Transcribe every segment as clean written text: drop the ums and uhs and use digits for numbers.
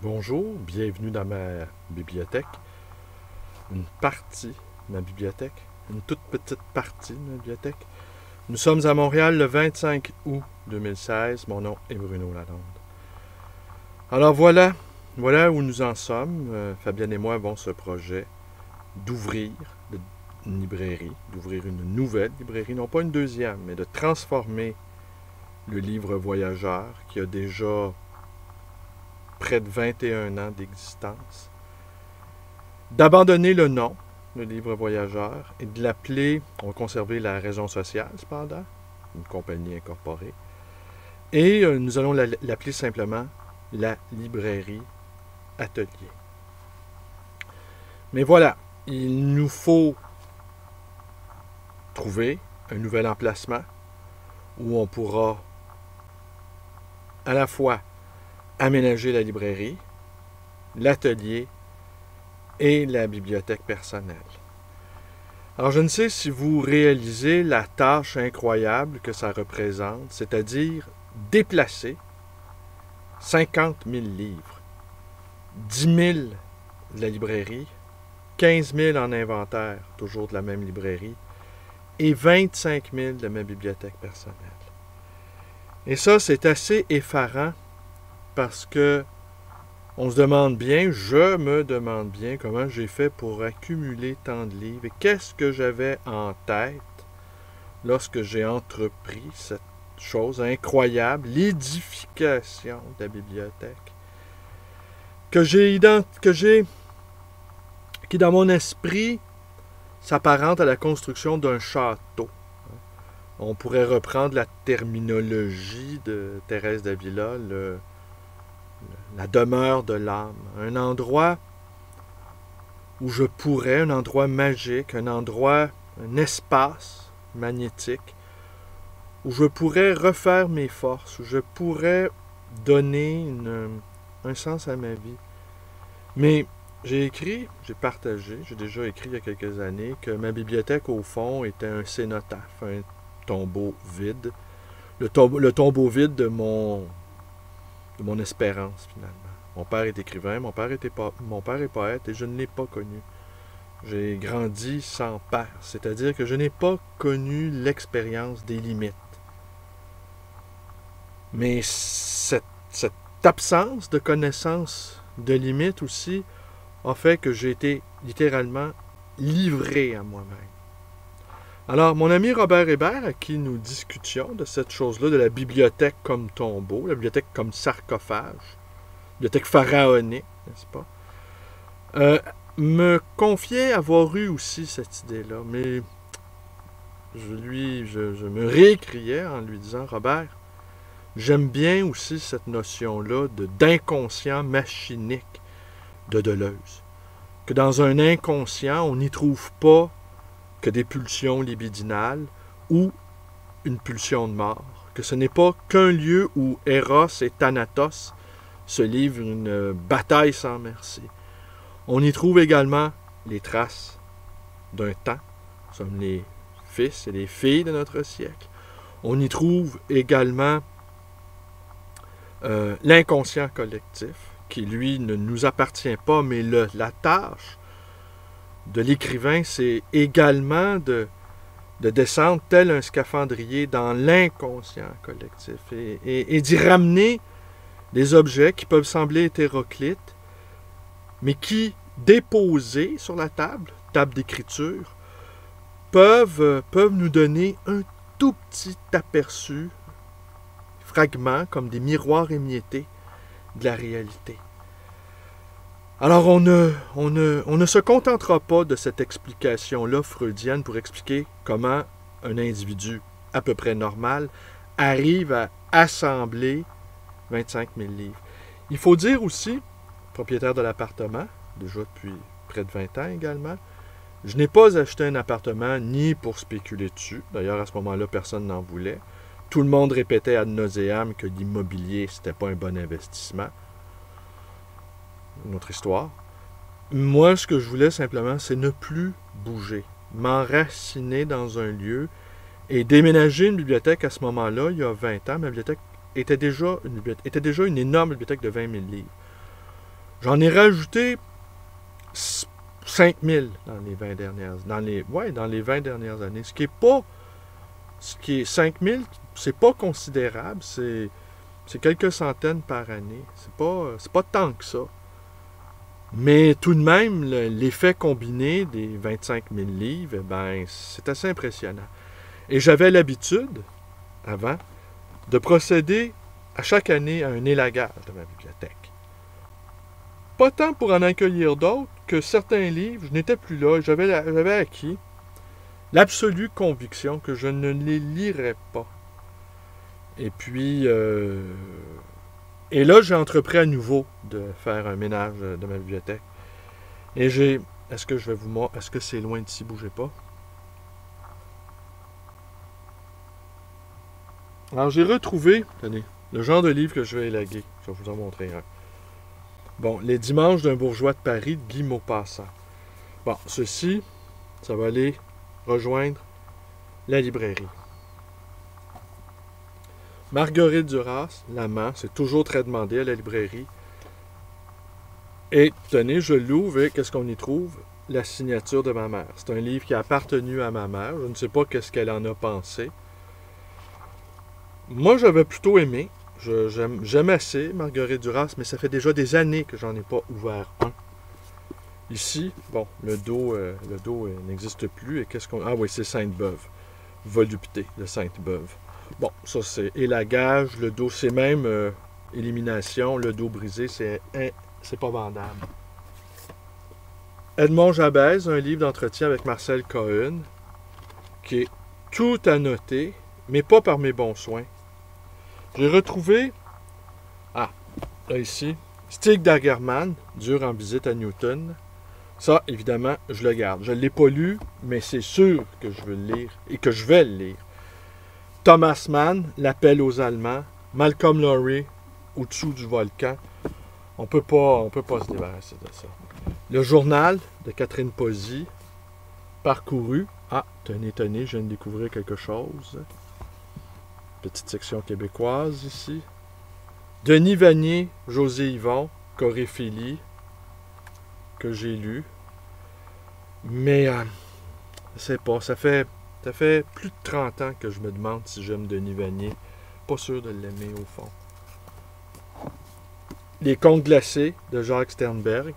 Bonjour, bienvenue dans ma bibliothèque. Une partie de ma bibliothèque, une toute petite partie de ma bibliothèque. Nous sommes à Montréal le 25 août 2016. Mon nom est Bruno Lalonde. Alors voilà où nous en sommes. Fabienne et moi avons ce projet d'ouvrir une librairie, d'ouvrir une nouvelle librairie, non pas une deuxième, mais de transformer le livre voyageur qui a déjà près de 21 ans d'existence, d'abandonner le nom, le livre voyageur, et de l'appeler, on va conserver la raison sociale cependant, une compagnie incorporée, et nous allons l'appeler simplement la librairie atelier. Mais voilà, il nous faut trouver un nouvel emplacement où on pourra à la fois aménager la librairie, l'atelier et la bibliothèque personnelle. Alors, je ne sais si vous réalisez la tâche incroyable que ça représente, c'est-à-dire déplacer 50 000 livres, 10 000 de la librairie, 15 000 en inventaire, toujours de la même librairie, et 25 000 de ma bibliothèque personnelle. Et ça, c'est assez effarant parce que on se demande bien, je me demande bien comment j'ai fait pour accumuler tant de livres et qu'est-ce que j'avais en tête lorsque j'ai entrepris cette chose incroyable, l'édification de la bibliothèque, qui dans mon esprit s'apparente à la construction d'un château. On pourrait reprendre la terminologie de Thérèse d'Avila, la demeure de l'âme, un endroit où je pourrais, un endroit magique, un espace magnétique, où je pourrais refaire mes forces, où je pourrais donner un sens à ma vie. Mais j'ai partagé, j'ai déjà écrit il y a quelques années que ma bibliothèque, au fond, était un cénotaphe, un tombeau vide, le tombeau vide de mon espérance, finalement. Mon père est écrivain, mon père est poète, et je ne l'ai pas connu. J'ai grandi sans père, c'est-à-dire que je n'ai pas connu l'expérience des limites. Mais cette absence de connaissance de limites aussi a fait que j'ai été littéralement livré à moi-même. Alors, mon ami Robert Hébert, à qui nous discutions de cette chose-là, de la bibliothèque comme tombeau, la bibliothèque comme sarcophage, bibliothèque pharaonique, n'est-ce pas, me confiait avoir eu aussi cette idée-là, mais je me réécriais en lui disant, Robert, j'aime bien aussi cette notion-là d'inconscient machinique de Deleuze, que dans un inconscient, on n'y trouve pas que des pulsions libidinales ou une pulsion de mort, que ce n'est pas qu'un lieu où Eros et Thanatos se livrent une bataille sans merci. On y trouve également les traces d'un temps. Nous sommes les fils et les filles de notre siècle. On y trouve également l'inconscient collectif, qui lui ne nous appartient pas, mais la tâche de l'écrivain, c'est également de descendre tel un scaphandrier dans l'inconscient collectif et d'y ramener des objets qui peuvent sembler hétéroclites, mais qui, déposés sur la table d'écriture, peuvent nous donner un tout petit aperçu, fragment, comme des miroirs émiettés de la réalité. Alors, on ne se contentera pas de cette explication-là freudienne pour expliquer comment un individu à peu près normal arrive à assembler 25 000 livres. Il faut dire aussi, propriétaire de l'appartement, déjà depuis près de 20 ans également, je n'ai pas acheté un appartement ni pour spéculer dessus. D'ailleurs, à ce moment-là, personne n'en voulait. Tout le monde répétait ad nauseam que l'immobilier, c'était pas un bon investissement. Une autre histoire. Moi, ce que je voulais simplement, c'est ne plus bouger, m'enraciner dans un lieu et déménager une bibliothèque à ce moment-là, il y a 20 ans. Ma bibliothèque était déjà une énorme bibliothèque de 20 000 livres. J'en ai rajouté 5000 dans les 20 dernières dans les 20 dernières années. Ce qui est 5000, c'est pas considérable, c'est quelques centaines par année. C'est pas tant que ça. Mais tout de même, l'effet combiné des 25 000 livres, ben, c'est assez impressionnant. Et j'avais l'habitude, avant, de procéder à chaque année à un élagage de ma bibliothèque. Pas tant pour en accueillir d'autres que certains livres, je n'étais plus là, j'avais acquis l'absolue conviction que je ne les lirais pas. Et puis, et là, j'ai entrepris à nouveau de faire un ménage de ma bibliothèque. Et est-ce que je vais vous montrer, est-ce que c'est loin d'ici, bougez pas? Alors, j'ai retrouvé, tenez, le genre de livre que je vais élaguer. Je vais vous en montrer un. Bon, Les Dimanches d'un bourgeois de Paris de Guy Maupassant. Bon, ceci, ça va aller rejoindre la librairie. Marguerite Duras, L'Amant, c'est toujours très demandé à la librairie. Et tenez, je l'ouvre et qu'est-ce qu'on y trouve? La signature de ma mère. C'est un livre qui a appartenu à ma mère. Je ne sais pas qu'est-ce qu'elle en a pensé. Moi, j'avais plutôt aimé. J'aime assez Marguerite Duras, mais ça fait déjà des années que j'en ai pas ouvert un. Ici, bon, le dos n'existe plus. Et qu'est-ce qu'on... Ah oui, c'est Sainte-Beuve. Volupté de Sainte-Beuve. Bon, ça c'est élagage. Le dos, c'est même élimination. Le dos brisé, c'est pas vendable. Edmond Jabez, un livre d'entretien avec Marcel Cohen, qui est tout annoté, mais pas par mes bons soins. J'ai retrouvé, là ici, Stig Dagerman, Dur en visite à Newton. Ça, évidemment, je le garde. Je ne l'ai pas lu, mais c'est sûr que je veux le lire et que je vais le lire. Thomas Mann, L'appel aux Allemands. Malcolm Lowry, Au-dessous du volcan. On peut pas se débarrasser de ça. Le journal de Catherine Posy, Parcouru. Ah, tenez, je viens de découvrir quelque chose. Petite section québécoise ici. Denis Vanier, José Yvon, Choréphilie, que j'ai lu. Mais, je sais pas, ça fait plus de 30 ans que je me demande si j'aime Denis Vanier. Pas sûr de l'aimer au fond. Les Contes glacés de Jacques Sternberg,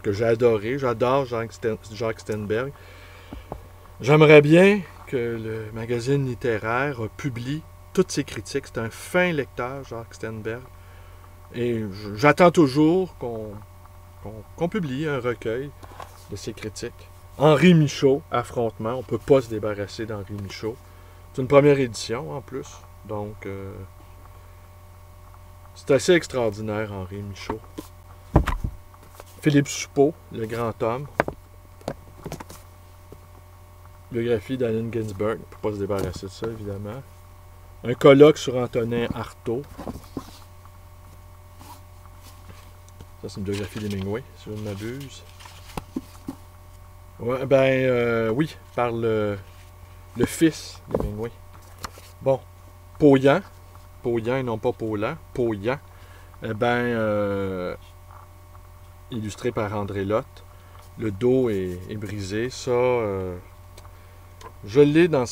que j'ai adoré. J'adore Jacques Sternberg. J'aimerais bien que le magazine littéraire publie toutes ses critiques. C'est un fin lecteur, Jacques Sternberg. Et j'attends toujours qu'on publie un recueil de ses critiques. Henri Michaud, Affrontement. On ne peut pas se débarrasser d'Henri Michaud. C'est une première édition en plus. Donc, c'est assez extraordinaire, Henri Michaud. Philippe Soupeau, Le Grand Homme. Biographie d'Allen Ginsberg. On ne peut pas se débarrasser de ça, évidemment. Un colloque sur Antonin Artaud. Ça, c'est une biographie d'Hemingway, si je ne m'abuse. Ouais, oui, par le fils d'Hemingway. Bon, Pauyan et non pas Paulan, Pauyan. Illustré par André Lotte. Le dos est brisé. Ça, je l'ai dans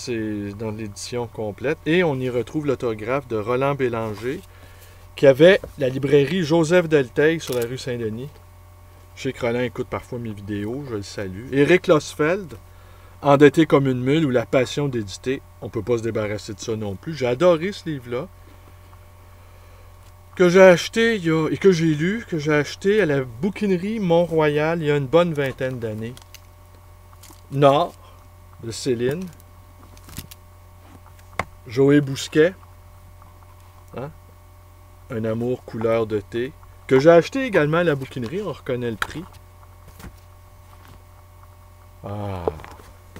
l'édition complète. Et on y retrouve l'autographe de Roland Bélanger, qui avait la librairie Joseph Delteil sur la rue Saint-Denis. Je sais que Roland écoute parfois mes vidéos, je le salue. Éric Losfeld, Endetté comme une mule ou La passion d'éditer. On ne peut pas se débarrasser de ça non plus. J'ai adoré ce livre-là. Que j'ai acheté et que j'ai lu, que j'ai acheté à la bouquinerie Mont-Royal il y a une bonne vingtaine d'années. Nord, de Céline. Joé Bousquet. Hein? Un amour couleur de thé. Que j'ai acheté également à la bouquinerie, on reconnaît le prix.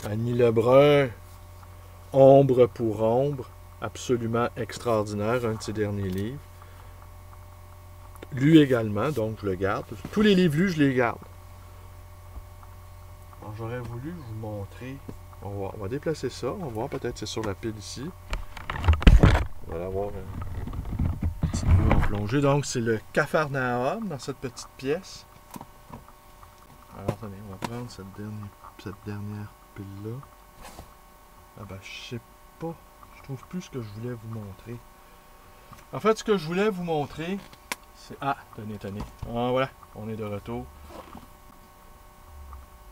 Annie Lebrun, Ombre pour ombre, absolument extraordinaire, un de ses derniers livres. Lu également, donc je le garde. Tous les livres lus, je les garde. Alors j'aurais voulu vous montrer. On va déplacer ça, on va voir, peut-être c'est sur la pile ici. On va avoir un petit vue en plongée. Donc c'est le Capharnaüm dans cette petite pièce. Alors, attendez, on va prendre cette dernière pile-là. Ah ben, je sais pas. Je trouve plus ce que je voulais vous montrer. En fait, ce que je voulais vous montrer, c'est... Ah, tenez. Ah, voilà, on est de retour.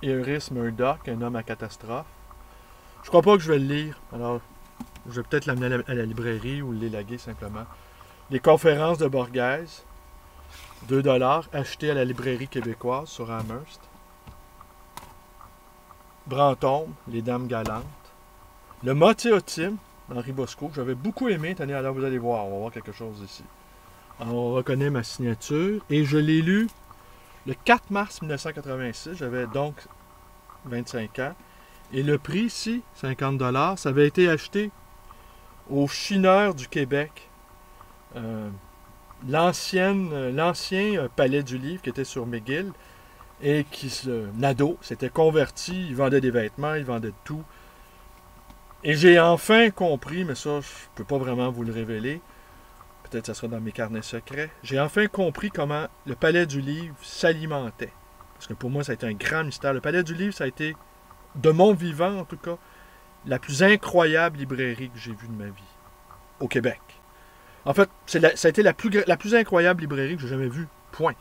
Iris Murdoch, un homme à catastrophe. Je crois pas que je vais le lire. Alors, je vais peut-être l'amener à la librairie ou l'élaguer simplement. Les conférences de Borghese, 2$, acheté à la librairie québécoise sur Amherst. Brantôme, Les Dames galantes. Le Motéotime, d'Henri Bosco, que j'avais beaucoup aimé. Tenez, alors vous allez voir, on va voir quelque chose ici. Alors, on reconnaît ma signature et je l'ai lu le 4 mars 1986. J'avais donc 25 ans. Et le prix ici, 50$, ça avait été acheté au Chineur du Québec. L'ancien palais du livre qui était sur McGill et qui, Nadeau, s'était converti. Il vendait des vêtements, il vendait de tout. Et j'ai enfin compris, mais ça, je ne peux pas vraiment vous le révéler. Peut-être que ça sera dans mes carnets secrets. J'ai enfin compris comment le palais du livre s'alimentait. Parce que pour moi, ça a été un grand mystère. Le palais du livre, ça a été, de mon vivant en tout cas, la plus incroyable librairie que j'ai vue de ma vie. Au Québec. En fait, ça a été la plus incroyable librairie que j'ai jamais vue. Point.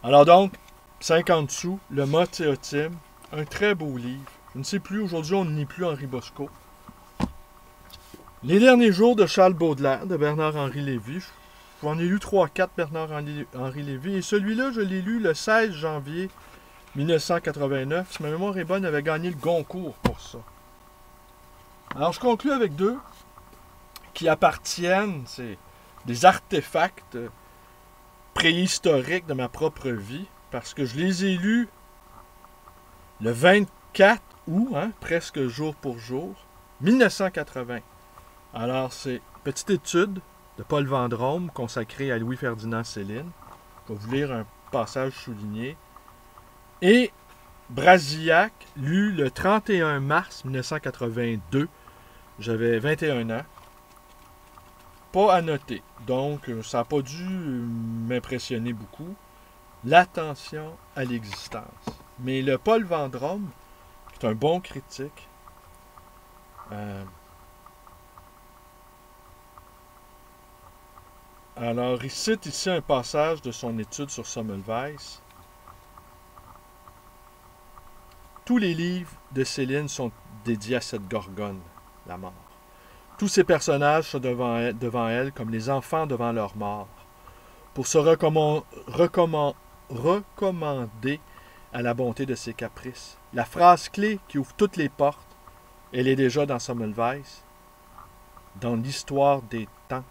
Alors donc, 50 sous, le Motéotime, un très beau livre. Je ne sais plus, aujourd'hui on n'y plus Henri Bosco. Les derniers jours de Charles Baudelaire, de Bernard-Henri Lévy. J'en ai lu 3-4 Bernard-Henri Lévy. Et celui-là, je l'ai lu le 16 janvier 1989. Si ma mémoire est bonne, il avait gagné le Goncourt pour ça. Alors je conclue avec deux qui appartiennent, c'est des artefacts préhistoriques de ma propre vie, parce que je les ai lus le 24 août, presque jour pour jour, 1980. Alors, c'est une petite étude de Paul Vendôme consacrée à Louis-Ferdinand Céline. Je vais vous lire un passage souligné. Et Brasillac, lu le 31 mars 1982. J'avais 21 ans. Pas à noter. Donc, ça n'a pas dû m'impressionner beaucoup. L'attention à l'existence. Mais le Paul Vendôme, qui est un bon critique, alors, il cite ici un passage de son étude sur Semmelweis. Tous les livres de Céline sont dédiés à cette gorgone, la mort. Tous ces personnages sont devant elle comme les enfants devant leur mort, pour se recommander à la bonté de ses caprices. La phrase clé qui ouvre toutes les portes, elle est déjà dans Semmelweis. Dans l'histoire des temps,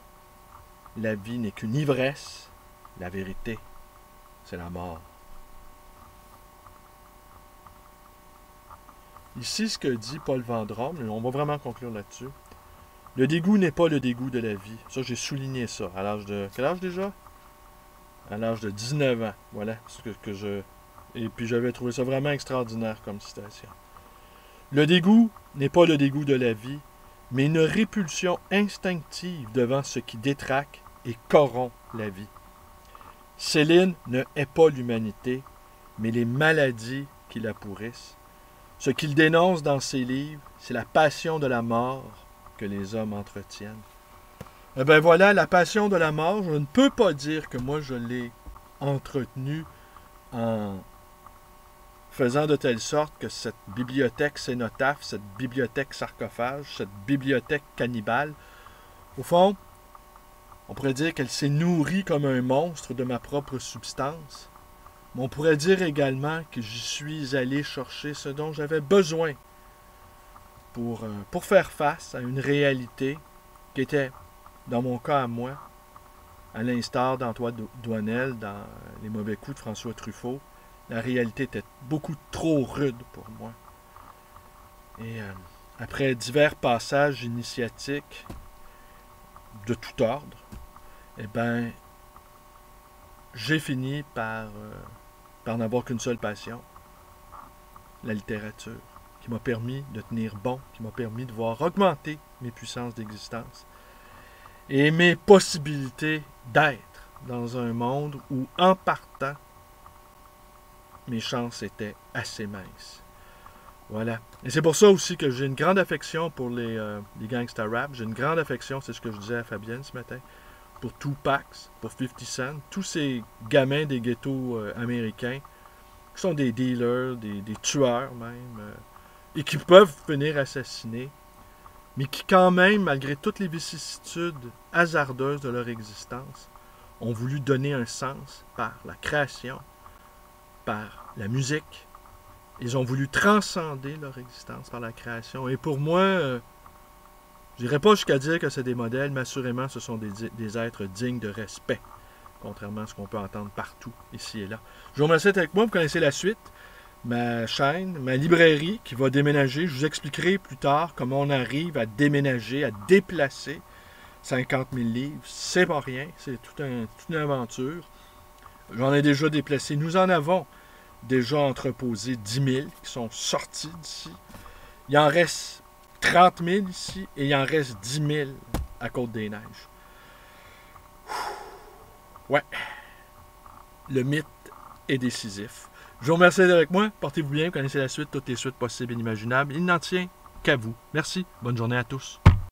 la vie n'est qu'une ivresse, la vérité, c'est la mort. Ici, ce que dit Paul Vendôme, on va vraiment conclure là-dessus. Le dégoût n'est pas le dégoût de la vie. Ça, j'ai souligné ça. À l'âge de... Quel âge déjà? À l'âge de 19 ans. Voilà ce que je... Et puis j'avais trouvé ça vraiment extraordinaire comme citation. Le dégoût n'est pas le dégoût de la vie, mais une répulsion instinctive devant ce qui détraque et corrompt la vie. Céline ne hait pas l'humanité, mais les maladies qui la pourrissent. Ce qu'il dénonce dans ses livres, c'est la passion de la mort que les hommes entretiennent. Eh bien voilà, la passion de la mort, je ne peux pas dire que moi je l'ai entretenue en faisant de telle sorte que cette bibliothèque cénotaphe, cette bibliothèque sarcophage, cette bibliothèque cannibale, au fond, on pourrait dire qu'elle s'est nourrie comme un monstre de ma propre substance. Mais on pourrait dire également que j'y suis allé chercher ce dont j'avais besoin pour faire face à une réalité qui était, dans mon cas à moi, à l'instar d'Antoine Doinel dans Les mauvais coups de François Truffaut, la réalité était beaucoup trop rude pour moi. Et après divers passages initiatiques de tout ordre, eh bien, j'ai fini par n'avoir qu'une seule passion, la littérature, qui m'a permis de tenir bon, qui m'a permis de voir augmenter mes puissances d'existence et mes possibilités d'être dans un monde où, en partant, mes chances étaient assez minces. Voilà. Et c'est pour ça aussi que j'ai une grande affection pour les gangsta rap. J'ai une grande affection, c'est ce que je disais à Fabienne ce matin, pour Tupac, pour 50 Cent, tous ces gamins des ghettos américains qui sont des dealers, des tueurs même, et qui peuvent venir assassiner, mais qui quand même, malgré toutes les vicissitudes hasardeuses de leur existence, ont voulu donner un sens par la création, par la musique. Ils ont voulu transcender leur existence par la création. Et pour moi, je n'irai pas jusqu'à dire que c'est des modèles, mais assurément, ce sont des êtres dignes de respect, contrairement à ce qu'on peut entendre partout, ici et là. Je vous remercie d'être avec moi. Vous connaissez la suite. Ma chaîne, ma librairie qui va déménager. Je vous expliquerai plus tard comment on arrive à déménager, à déplacer 50 000 livres. C'est pas rien. C'est toute une aventure. J'en ai déjà déplacé. Nous en avons déjà entreposé 10 000 qui sont sortis d'ici. Il en reste 30 000 ici et il en reste 10 000 à Côte-des-Neiges. Ouais. Le mythe est décisif. Je vous remercie d'être avec moi. Portez-vous bien. Vous connaissez la suite, toutes les suites possibles et inimaginables. Il n'en tient qu'à vous. Merci. Bonne journée à tous.